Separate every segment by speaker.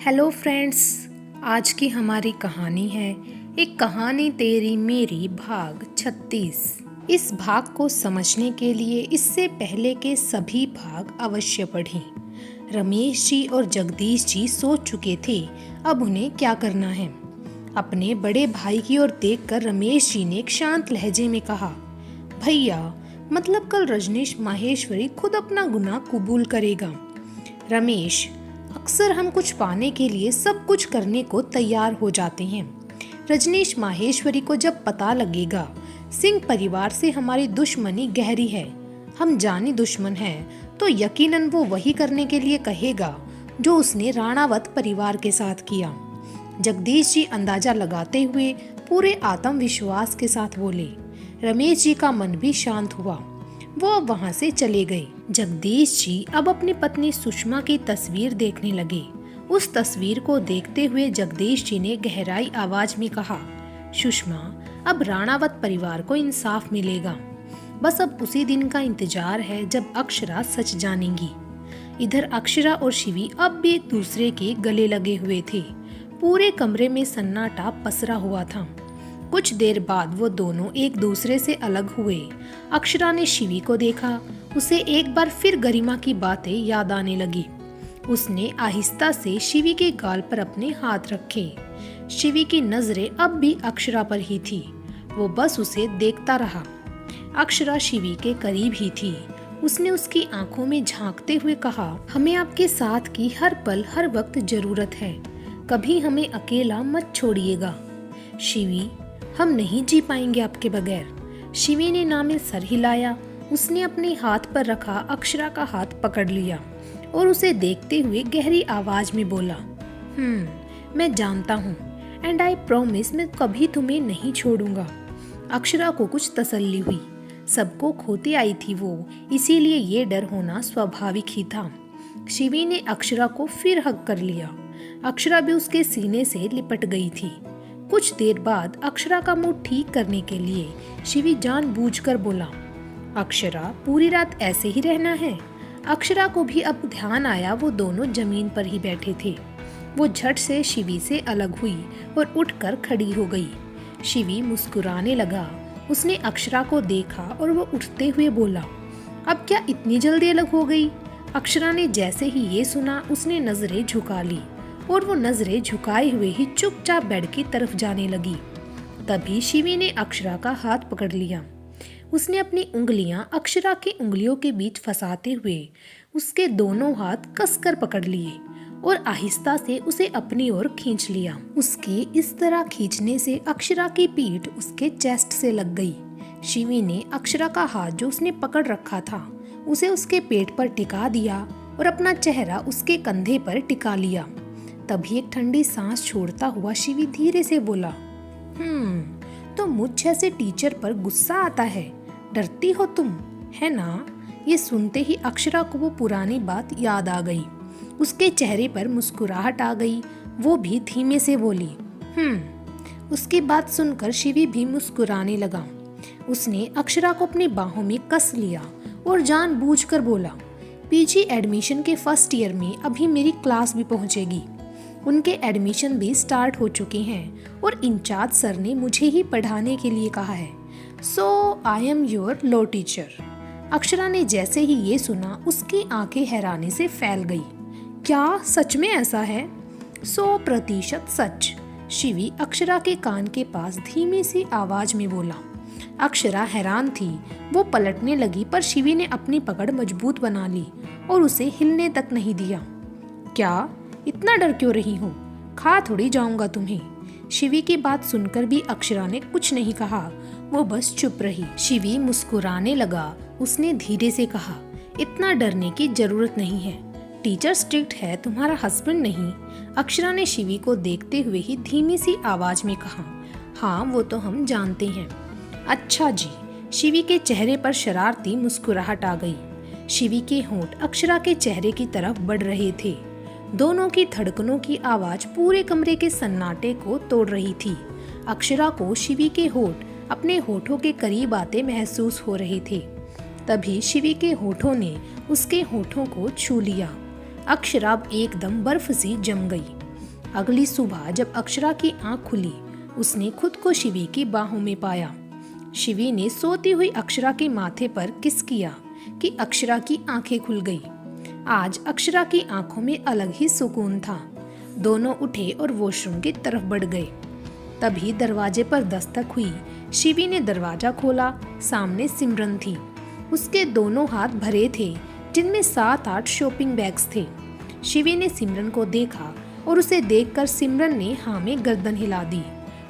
Speaker 1: Hello friends, आज की हमारी कहानी है एक कहानी तेरी मेरी भाग 36। इस भाग को समझने के लिए इससे पहले के सभी भाग अवश्य पढ़ें। रमेश जी और जगदीश जी सोच चुके थे अब उन्हें क्या करना है। अपने बड़े भाई की ओर देखकर रमेश जी ने एक शांत लहजे में कहा, भैया, मतलब कल रजनीश माहेश्वरी खुद अपना गुनाह कबूल करेगा। रमेश, अक्सर हम कुछ पाने के लिए सब कुछ करने को तैयार हो जाते हैं। रजनीश माहेश्वरी को जब पता लगेगा सिंह परिवार से हमारी दुश्मनी गहरी है, हम जानी दुश्मन हैं, तो यकीनन वो वही करने के लिए कहेगा जो उसने राणावत परिवार के साथ किया। जगदीश जी अंदाजा लगाते हुए पूरे आत्मविश्वास के साथ बोले। रमेश जी का मन भी शांत हुआ। वो अब वहाँ से चले गए। जगदीश जी अब अपनी पत्नी सुषमा की तस्वीर देखने लगे। उस तस्वीर को देखते हुए जगदीश जी ने गहराई आवाज में कहा, सुषमा, अब राणावत परिवार को इंसाफ मिलेगा। बस अब उसी दिन का इंतजार है जब अक्षरा सच जानेगी। इधर अक्षरा और शिवी अब भी एक दूसरे के गले लगे हुए थे। पूरे कमरे में सन्नाटा पसरा हुआ था। कुछ देर बाद वो दोनों एक दूसरे से अलग हुए। अक्षरा ने शिवी को देखा। उसे एक बार फिर गरिमा की बातें याद आने लगी। उसने आहिस्ता से शिवी के गाल पर अपने हाथ रखे। शिवी की नजरें अब भी अक्षरा पर ही थी। वो बस उसे देखता रहा। अक्षरा शिवी के करीब ही थी। उसने उसकी आंखों में झांकते हुए कहा, हमें आपके साथ की हर पल हर वक्त जरूरत है। कभी हमें अकेला मत छोड़िएगा। शिवी, हम नहीं जी पाएंगे आपके बगैर। शिवी ने ना में सर हिलाया। उसने अपने हाथ पर रखा अक्षरा का हाथ पकड़ लिया और उसे देखते हुए गहरी आवाज में बोला, मैं जानता हूँ, एंड आई प्रॉमिस मैं कभी तुम्हें नहीं छोड़ूंगा। अक्षरा को कुछ तसल्ली हुई। सबको खोती आई थी वो, इसीलिए ये डर होना स्वाभाविक ही था। शिवी ने अक्षरा को फिर हग कर लिया। अक्षरा भी उसके सीने से लिपट गई थी। कुछ देर बाद अक्षरा का मूड ठीक करने के लिए शिवी जानबूझकर बोला, अक्षरा, पूरी रात ऐसे ही रहना है। अक्षरा को भी अब ध्यान आया वो दोनों जमीन पर ही बैठे थे। वो झट से शिवी से अलग हुई और उठकर खड़ी हो गई। शिवी मुस्कुराने लगा। उसने अक्षरा को देखा और वो उठते हुए बोला, अब क्या इतनी जल्दी अलग हो गई? अक्षरा ने जैसे ही ये सुना उसने नजरें झुका ली और वो नजरें झुकाए हुए ही चुपचाप बेड की तरफ जाने लगी। तभी शिवी ने अक्षरा का हाथ पकड़ लिया। उसने अपनी उंगलियां अक्षरा की उंगलियों के बीच फंसाते हुए उसके दोनों हाथ कसकर पकड़ लिए और आहिस्ता से उसे अपनी ओर खींच लिया। उसके इस तरह खींचने से अक्षरा की पीठ उसके चेस्ट से लग गई। शिवी ने अक्षरा का हाथ जो उसने पकड़ रखा था उसे उसके पेट पर टिका दिया और अपना चेहरा उसके कंधे पर टिका लिया। तभी एक ठंडी सांस छोड़ता हुआ शिवी धीरे से बोला, तो मुझ जैसे टीचर पर गुस्सा आता है? डरती हो तुम, है ना? ये सुनते ही अक्षरा को वो पुरानी बात याद आ गई। उसके चेहरे पर मुस्कुराहट आ गई। वो भी धीमे से बोली, उसकी बात सुनकर शिवी भी मुस्कुराने लगा। उसने अक्षरा को अपनी बाहों में कस लिया और जानबूझकर बोला, पीजी एडमिशन के फर्स्ट ईयर में अभी मेरी क्लास भी पहुंचेगी। उनके एडमिशन भी स्टार्ट हो चुके हैं और इंचार्ज सर ने मुझे ही पढ़ाने के लिए कहा है। So I am your law teacher. Akshara ने जैसे ही ये सुना उसकी आंखें हैरानी से फैल गई। क्या सच में ऐसा है? 100% सच। शिवी अक्षरा के कान के पास धीमी सी आवाज में बोला। अक्षरा हैरान थी। वो पलटने लगी पर शिवी ने अपनी पकड़ मजबूत बना ली और उसे हिलने तक नहीं दिया। क्या इतना डर क्यों रही हो? खा थोड़ी जाऊंगा तुम्हें। शिवी की बात सुनकर भी अक्षरा ने कुछ नहीं कहा। वो बस चुप रही। शिवी मुस्कुराने लगा। उसने धीरे से कहा, इतना डरने की जरूरत नहीं है। टीचर स्ट्रिक्ट है, तुम्हारा हस्बैंड नहीं। अक्षरा ने शिवी को देखते हुए ही धीमी सी आवाज में कहा, हाँ वो तो हम जानते हैं। अच्छा जी। शिवी के चेहरे पर शरारती मुस्कुराहट आ गई। शिवी के होंठ अक्षरा के चेहरे की तरफ बढ़ रहे थे। दोनों की धड़कनों की आवाज पूरे कमरे के सन्नाटे को तोड़ रही थी। अक्षरा को शिवी के होंठ अपने होठों के करीब आते महसूस हो रहे थे। तभी शिवी के होठों ने उसके होठों को छू लिया। अक्षरा एकदम बर्फ सी जम गई। अगली सुबह जब अक्षरा की आंख खुली, उसने खुद को शिवी की बाहों में पाया। शिवी ने सोती हुई अक्षरा के माथे पर किस किया कि अक्षरा की आंखें खुल गई। आज अक्षरा की आंखों में अलग ही सुकून था। दोनों उठे और वॉशरूम की तरफ बढ़ गए। तभी दरवाजे पर दस्तक हुई। शिवी ने दरवाजा खोला। सामने सिमरन थी। उसके दोनों हाथ भरे थे, जिनमें 7-8 शॉपिंग बैग्स थे। शिवी ने सिमरन को देखा और उसे देखकर सिमरन ने हाँ में गर्दन हिला दी।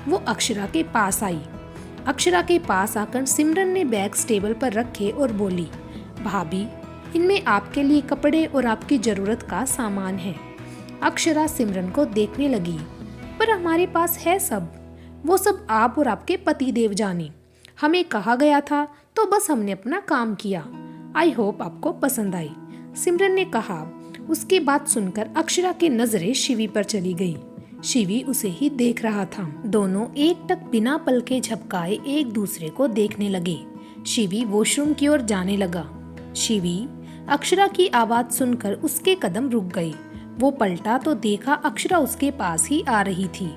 Speaker 1: वो अक्षरा के पास आई। अक्षरा के पास आकर सिमरन ने बैग्स टेबल पर रखे और बोली, भाभी, इनमें आपके लिए कपड़े और आपकी जरूरत का सामान है। अक्षरा सिमरन को देखने लगी। पर हमारे पास है सब, वो सब आप और आपके पति देव जाने। हमें कहा गया था तो बस हमने अपना काम किया। आई होप आपको पसंद आई, सिमरन ने कहा। उसकी बात सुनकर अक्षरा की नजरें शिवी पर चली गई। शिवी उसे ही देख रहा था। दोनों एकटक बिना पलके झपकाए एक दूसरे को देखने लगे। शिवी वॉशरूम की ओर जाने लगा। शिवी, अक्षरा की आवाज सुनकर उसके कदम रुक गए। वो पलटा तो देखा अक्षरा उसके पास ही आ रही थी।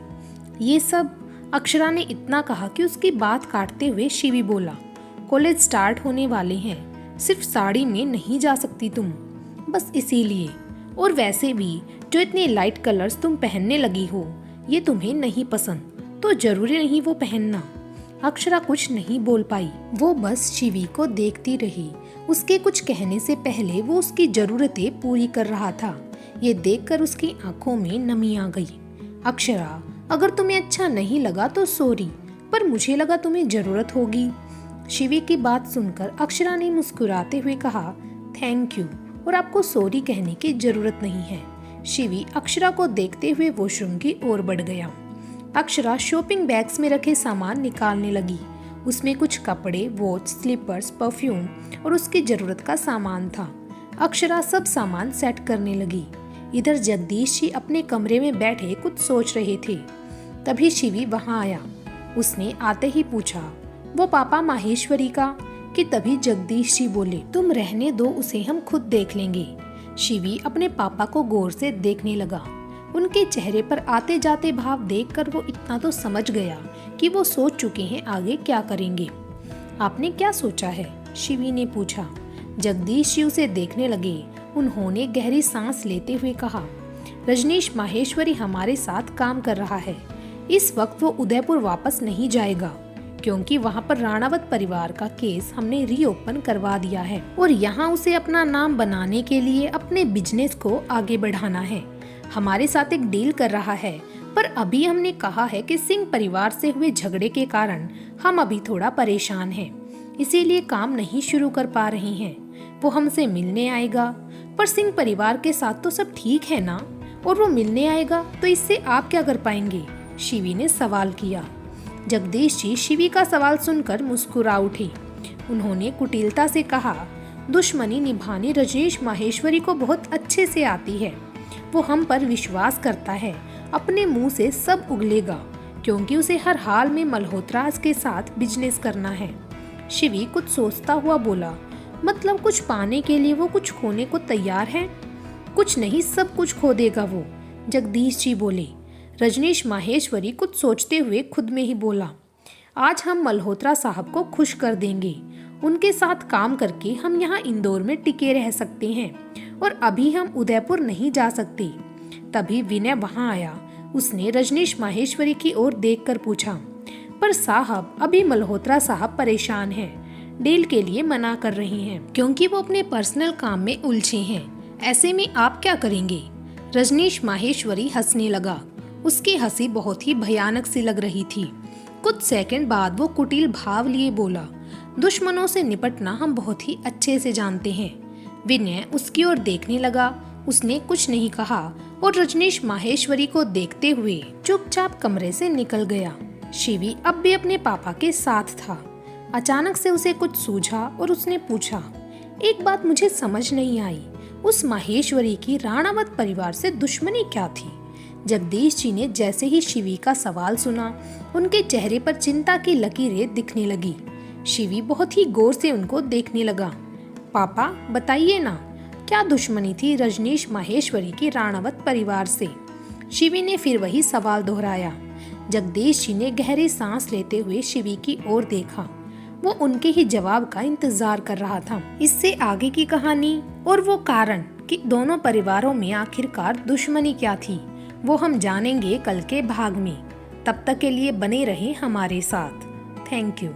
Speaker 1: ये सब, अक्षरा ने इतना कहा कि उसकी बात काटते हुए शिवी बोला, कॉलेज स्टार्ट होने वाले हैं, सिर्फ साड़ी में नहीं जा सकती तुम, बस इसीलिए। और वैसे भी जो इतने लाइट कलर्स तुम पहनने लगी हो, ये तुम्हें नहीं पसंद तो जरूरी नहीं वो पहनना। अक्षरा कुछ नहीं बोल पाई। वो बस शिवी को देखती रही। उसके कुछ कहने से पहले वो उसकी जरूरतें पूरी कर रहा था। ये देखकर उसकी आंखों में नमी आ गई। अक्षरा, अगर तुम्हें अच्छा नहीं लगा तो सॉरी, पर मुझे लगा तुम्हें जरूरत होगी। शिवी की बात सुनकर अक्षरा ने मुस्कुराते हुए कहा, थैंक यू, और आपको सॉरी कहने की जरूरत नहीं है। शिवी अक्षरा को देखते हुए वॉशरूम की ओर बढ़ गया। अक्षरा शॉपिंग बैग्स में रखे सामान निकालने लगी। उसमें कुछ कपड़े, वॉच, स्लीपर्स, परफ्यूम और उसकी जरूरत का सामान था। अक्षरा सब सामान सेट करने लगी। इधर जगदीश जी अपने कमरे में बैठे कुछ सोच रहे थे। तभी शिवी वहां आया। उसने आते ही पूछा, वो पापा माहेश्वरी का? कि तभी जगदीश जी बोले, तुम रहने दो, उसे हम खुद देख लेंगे। शिवी अपने पापा को गौर से देखने लगा। उनके चेहरे पर आते जाते भाव देखकर वो इतना तो समझ गया कि वो सोच चुके हैं आगे क्या करेंगे। आपने क्या सोचा है? शिवी ने पूछा। जगदीश जी उसे देखने लगे। उन्होंने गहरी सांस लेते हुए कहा, रजनीश माहेश्वरी हमारे साथ काम कर रहा है। इस वक्त वो उदयपुर वापस नहीं जाएगा, क्योंकि वहाँ पर राणावत परिवार का केस हमने रीओपन करवा दिया है और यहाँ उसे अपना नाम बनाने के लिए अपने बिजनेस को आगे बढ़ाना है। हमारे साथ एक डील कर रहा है, पर अभी हमने कहा है कि सिंह परिवार से हुए झगड़े के कारण हम अभी थोड़ा परेशान हैं, इसीलिए काम नहीं शुरू कर पा रहे हैं। वो हमसे मिलने आएगा, पर सिंह परिवार के साथ तो सब ठीक है ना? और वो मिलने आएगा तो इससे आप क्या कर पाएंगे? शिवी ने सवाल किया। जगदीश जी शिवी का सवाल सुनकर मुस्कुरा उठे। उन्होंने कुटिलता से कहा, दुश्मनी निभानी रजनीश माहेश्वरी को बहुत अच्छे से आती है। वो हम पर विश्वास करता है। अपने मुंह से सब उगलेगा, क्योंकि उसे हर हाल में मल्होत्रा के साथ बिजनेस करना है। शिवी कुछ सोचता हुआ बोला, मतलब कुछ पाने के लिए वो कुछ खोने को तैयार है? कुछ नहीं, सब कुछ खो देगा वो। जगदीश जी बोले। रजनीश माहेश्वरी कुछ सोचते हुए खुद में ही बोला, आज हम मल्होत्रा साहब को खुश कर देंगे। उनके साथ काम करके हम यहाँ इंदौर में टिके रह सकते हैं और अभी हम उदयपुर नहीं जा सकते। तभी विनय वहाँ आया। उसने रजनीश माहेश्वरी की ओर देखकर पूछा, पर साहब, अभी मल्होत्रा साहब परेशान हैं, डील के लिए मना कर रहे हैं, क्योंकि वो अपने पर्सनल काम में उलझे हैं। ऐसे में आप क्या करेंगे? रजनीश माहेश्वरी हंसने लगा। उसकी हंसी बहुत ही भयानक सी लग रही थी। कुछ सेकंड बाद वो कुटिल भाव लिए बोला, दुश्मनों से निपटना हम बहुत ही अच्छे से जानते हैं। विनय उसकी ओर देखने लगा। उसने कुछ नहीं कहा और रजनीश माहेश्वरी को देखते हुए चुपचाप कमरे से निकल गया। शिवी अब भी अपने पापा के साथ था। अचानक से उसे कुछ सूझा और उसने पूछा, एक बात मुझे समझ नहीं आई, उस माहेश्वरी की राणावत परिवार से दुश्मनी क्या थी? जगदीश जी ने जैसे ही शिवी का सवाल सुना, उनके चेहरे पर चिंता की लकीरें दिखने लगी। शिवी बहुत ही गौर से उनको देखने लगा। पापा, बताइए ना, क्या दुश्मनी थी रजनीश माहेश्वरी की राणावत परिवार से? शिवी ने फिर वही सवाल दोहराया। जगदीश जी ने गहरी सांस लेते हुए शिवी की ओर देखा। वो उनके ही जवाब का इंतजार कर रहा था। इससे आगे की कहानी और वो कारण कि दोनों परिवारों में आखिरकार दुश्मनी क्या थी, वो हम जानेंगे कल के भाग में। तब तक के लिए बने रहें हमारे साथ। Thank you.